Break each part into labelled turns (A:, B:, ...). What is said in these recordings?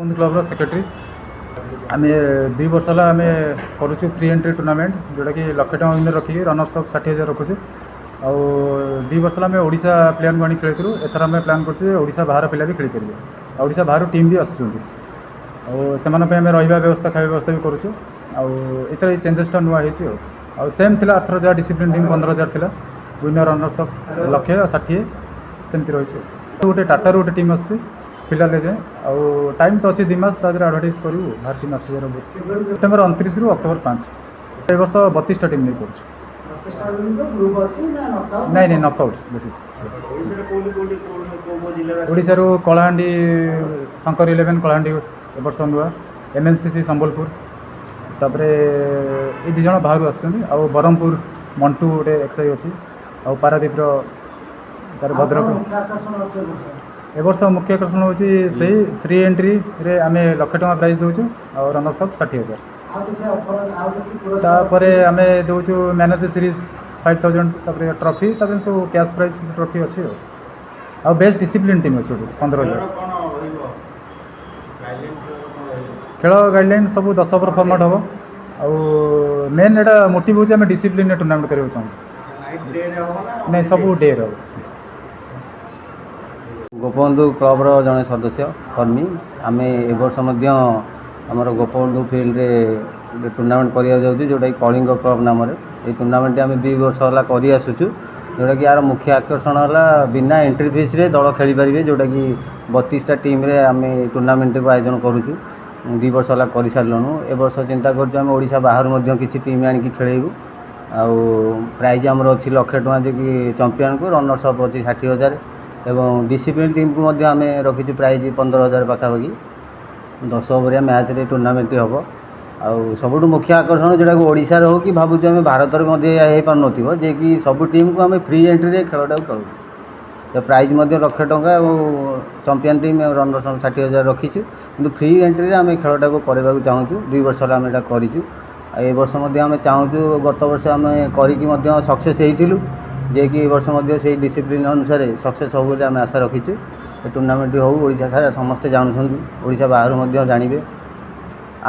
A: बंधु club secretary आम 2 वर्ष है आम करुँ फ्री एंट्री टूर्नामेंट जोटा कि 1 लाख टका विनर रखिए रनर्स अफ 60,000 रखुचे आउ 2 वर्ष आम ओडिशा प्लेयर को आनी खेलूँ एथर आम प्लां कर बाहर पिला भी खेल पारे ओडिशा बाहर टीम भी आसुँच आम रहा व्यवस्था खाଇବା व्यवस्था भी करुँ चेंजेसटा नुआ हो सेम थिला अर्थर जहाँ डिसिप्लिन टीम 15,000 थिला विनर रनर्स अफ 1,60,000 सेमती रही गोटे टाटा गोटे टीम आसी फिलहाल जाए आउ टाइम तो अच्छी 2 मास आडभटाइज करूँ बाहर टीम आसार सेप्टेम्बर 29 रु अक्टोबर 5 ए वर्ष 32टा टीम नहीं कर नहीं नकआउट्स बेसिस ओडिशा कलाहांडी शंकर 11 कलाहांडी ए वर्ष नुआ एमएमसीसी संबलपुर तापर ये 2 जण बाहर आउ ब्रह्मपुर मंटू गोटे एक्सआई अच्छी आउ पारादीप तार भद्रक ए वर्ष मुख्य आकर्षण हूँ से फ्री एंट्री रे आम 1 लाख टका प्राइज दूचु और रनर्स अफ 60,000 तापर आम दूचु मैन ऑफ द सीरीज 5,000 तापर ट्रॉफी तापर सब कैश प्राइज ट्रॉफी अच्छी आ बेस्ट डिसिप्लिन टीम अच्छे 15,000 खेल गाइडलाइन सब 10 ओवर फॉर्मेट हम आउ मेन एटा मोटिव हूँ आम डिसिप्लिन टूर्नामेंट करने चाहूँ नहीं सब डे रो
B: गोपबंधु क्लब्र जड़े सदस्य कर्मी आम ए वर्ष आमर गोपबंधु फिल्ड रे टूर्नामेंट करा जाऊँ जोटा कि कलिंग क्लब नाम ये टूर्नामेंट आम 2 वर्ष है कर आसुचु जोटा कि यार मुख्य आकर्षण है बिना एंट्री फीस रे दल खेली पारे जोटा कि 32टा टीम रे आम टूर्नामेंट को आयोजन करुचु 2 वर्ष है कर सारूँ ए वर्ष चिंता करें ओडिशा बाहर किसी टीम आणिकी खेलू आउ प्राइज आमर अच्छी 1 लाख टका जे कि चंपियन को रनर्स अफ अच्छी 60,000 एवं डिसिप्लिन टीम को आम रखी प्राइज 15,000 पाखापाखि 10 ओवरिया मैच रे टूर्नामेंट हम आउ सबुठ मुख्य आकर्षण जोटा कि ओडिशार हो कि भावुँ आम भारत में हो पार न जे कि सब टीम को आम फ्री एंट्री रे खेलटा खेलु तो प्राइज 1 लाख टका और चंपियन टीम रनर्स अफ 60,000 रखीचु कि फ्री एंट्री रे आम खेलटा को करने चाहूँ 2 वर्ष आम यहाँ करूँ ए वर्ष आम चाहूँ गत वर्ष आम करी सक्सेस होइथिलु जे कि वर्ष से डिसिप्लिन अनुसार सक्सेस हो बोली आम आशा रखीचु टूर्नामेंट हो ओडिशा सारा समस्ते जानूँ ओडिशा बाहर जानवे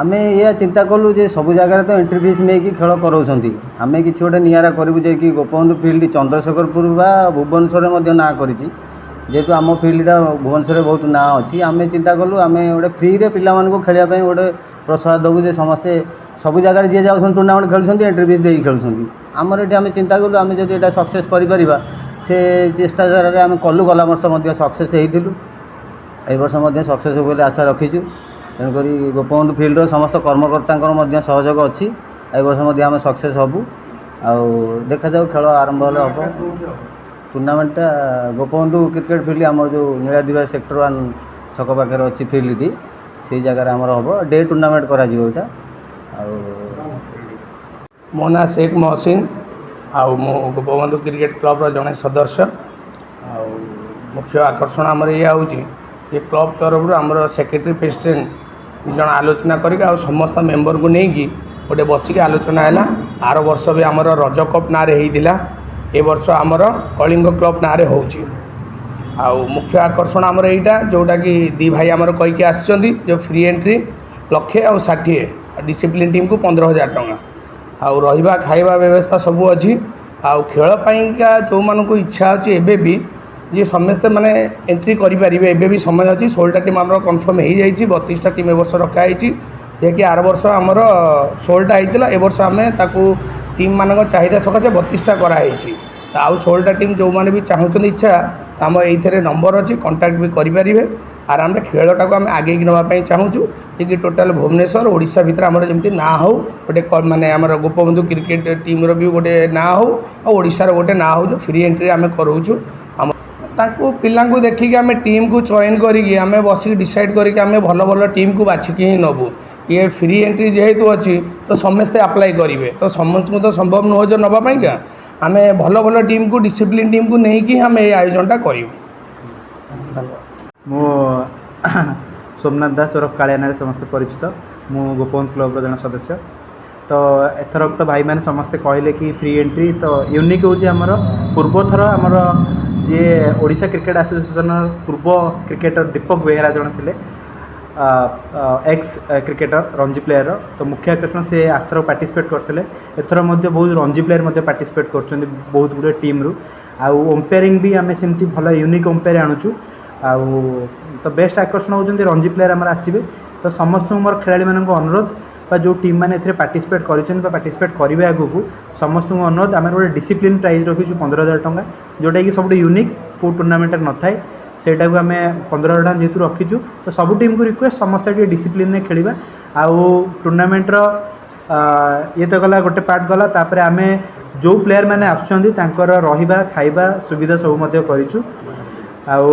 B: आम यह चिंता कलु जे सब जगह तो एंट्री फीस नहीं कि खेल कराऊँ आम कि गोटे निरा करूँ जे कि गोपबंधु फिल्ड चंद्रशेखरपुर बा भुवनेश्वर ना जेहेतु आम फिल्डटा भुवनेश्वर बहुत ना अच्छी आम चिंता कलु आम गोटे फ्री रे पिला खेलने गोटे प्रोत्साहन देवु जे समस्ते सब जगह जी जाऊँ टूर्नामेंट खेलुं एंट्री फीस दे खेलुं आमर ये आम चिंता कलु आम जो यहाँ सक्सेस कर से चेष्टा आम कलु गला वर्ष सक्सेस होइथिलु ए वर्ष सक्सेस हो बोली आशा रखीचु तेणुक गोपबंधु फिल्ड समस्त कर्मकर्ता सहयोग अच्छी ए वर्ष आम सक्सेस हबु आउ देखा जाऊ खेल आरंभ हेल्ले हम टूर्नामेंटा गोपबंधु क्रिकेट फिल्ड आम जो नीलादिवा सेक्टर 1 छक पाखे अच्छी फिल्ड से जगह आमर हम डे टूर्नामेंट करा
C: मो ना शेख मोहसिन आउ मो गोपबंधु क्रिकेट क्लब जड़े सदस्य आउ मुख्य आकर्षण आमर या ये क्लब तरफ आमर सेक्रेटरी प्रेसिडेंट 2 जन आलोचना करके आ समस्त मेंबर को लेकिन गोटे बसिक आलोचना है आर वर्ष भी आमर रज कप ना होता ए वर्ष आमर कलिंग क्लब ना आउ मुख्य आकर्षण आमर यहाँ जोटा कि 2 भाई आमर कहीकि आसछन्ती जो फ्री एंट्री 1 लाख और 60 डिसिप्लिन टीम को 15,000 टका आउ रहिबा खाइबा व्यवस्था सब अच्छी आउ खेल पाइंका जो मान को इच्छा अच्छी एबे भी जी समस्ते माने एंट्री करें एबे भी समय अच्छी 16टा टीम आम कन्फर्म हो जाए 32टा टीम ए वर्ष रखाई जे कि आर वर्ष आमर 16टा होता ए वर्ष आम ताकू टीम मान चाहिदा सकाशे 32टा कराई आउ 16टा टीम जो मैंने भी चाहूँ इच्छा आम ये नंबर अच्छी कंटाक्ट भी करेंगे आराम खेलटा को आम आगे नापी चाहूँ कि टोटाल भुवनेश्वर ओडिशा भितर आमर जमी ना हो गोटे माने आमर गोपबंधु क्रिकेट टीम रो भी गोटे ना हो और ओडिशार गोटे ना हो जो फ्री एंट्री आम कराऊँ आम ताकू पिला देखिकी आम टीम को चयन करी आम बसिक डिसाइड करी आम भल भल टीम को बाछिकी ही नबू ये फ्री एंट्री जेहेतु अच्छी तो समस्ते अप्लाई करेंगे तो समस्त को तो संभव नुह जो नापाईका आम भल भल टीम को डिसिप्लिन टीम को लेकिन आम ये आयोजनटा करूँ
A: मो सोमनाथ दास और कालियाना समस्त परिचित मु गोपबंधु क्लब जन सदस्य तो एथरक तो भाई मैंने समस्ते कहले कि फ्री एंट्री तो यूनिक होची हमर पूर्व थर हमर जे ओडिशा क्रिकेट एसोसिएशन पूर्व क्रिकेटर दीपक बेहेरा जन थिले
D: एक्स क्रिकेटर रणजी प्लेयर तो मुख्य आकर्षण से आरथर पार्टिसिपेट करते एथर बहुत रणजी प्लेयर पार्टिसिपेट कर बहुत गुड़े टीम रु आउ अंपायरिंग भी आम सेमती भल यूनिक अंपायर आणुचु आउ तो बेस्ट आकर्षण होती रणजी प्लेयर आम आसवे तो समस्त मोर खेला अनुरोध जो टीम मैंने पार्टिसिपेट पार्टिसिपेट करेंगे आगू को समस्त अनुरोध आम गोटे डिसिप्लिन प्राइज रखीचु 15,000 टंका जोटा कि सब यूनिक को टूर्नामेंट न थाए सेटा को आम 15,000 टंका जेहतु रखीचु तो सब टीम को रिक्वेस्ट समस्त डिसिप्लिन में खेलिबा आउ टूर्नामेंटर ये तो गला गोटे पार्ट गला तापर आम जो प्लेयर मैंने आसुचंदी तांकर रहिबा खाइबा सुविधा सब मध्य करिचु आउ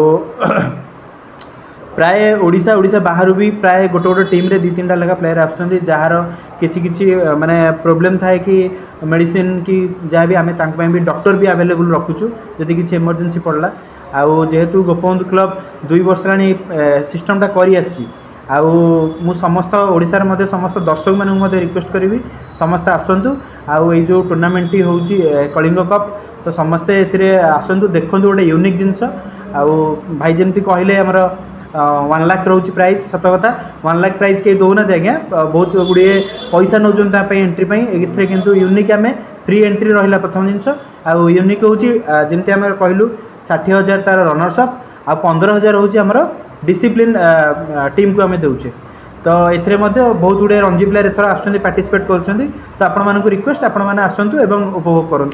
D: प्राय ओडिशा ओडिशा बाहर भी प्राय गोटे गोटे टीम रे 2-3टा लगा प्लेयर आसुचंदी जार किछि माने प्रोब्लेम थाए कि मेडिसिन कि जहाँ भी आम भी डॉक्टर भी अवेलेबल रखुचु जदि किछि इमरजेंसी पड़ला आउ जेहेतु गोपबंधु क्लब 2 वर्ष लानी सिस्टमटा करी आसी आउ मु समस्त ओडिशार मध्य समस्त दर्शक मानक मध्य रिक्वेस्ट करी समस्त आसतु आउ ये जो टूर्नामेंट टी होउची कलिंग कप तो समस्ते एथिरे आसतु देखंतु गोटे यूनिक जिनस आउ भाई जेमती कहले हमर 1 लाख रोच प्राइज सत कथा 1 लाख प्राइज कहीं दौना आज्ञा बहुत गुड़े पैसा नौ एंट्री ए किंतु यूनिक आम फ्री एंट्री रहा प्रथम जिनस आउ यूनिक हूँ जमी आम कहलु 60,000 तार रनर्स अप आ 15,000 हूँ आमर डिसिप्लिन टीम को आम दौचे तो ये बहुत गुड़े रणजी प्लेयर एथर आसुँच पार्टिसिपेट कर तो आपण रिक्वेस्ट आपण मैंने आसतु और उपभोग करूँ।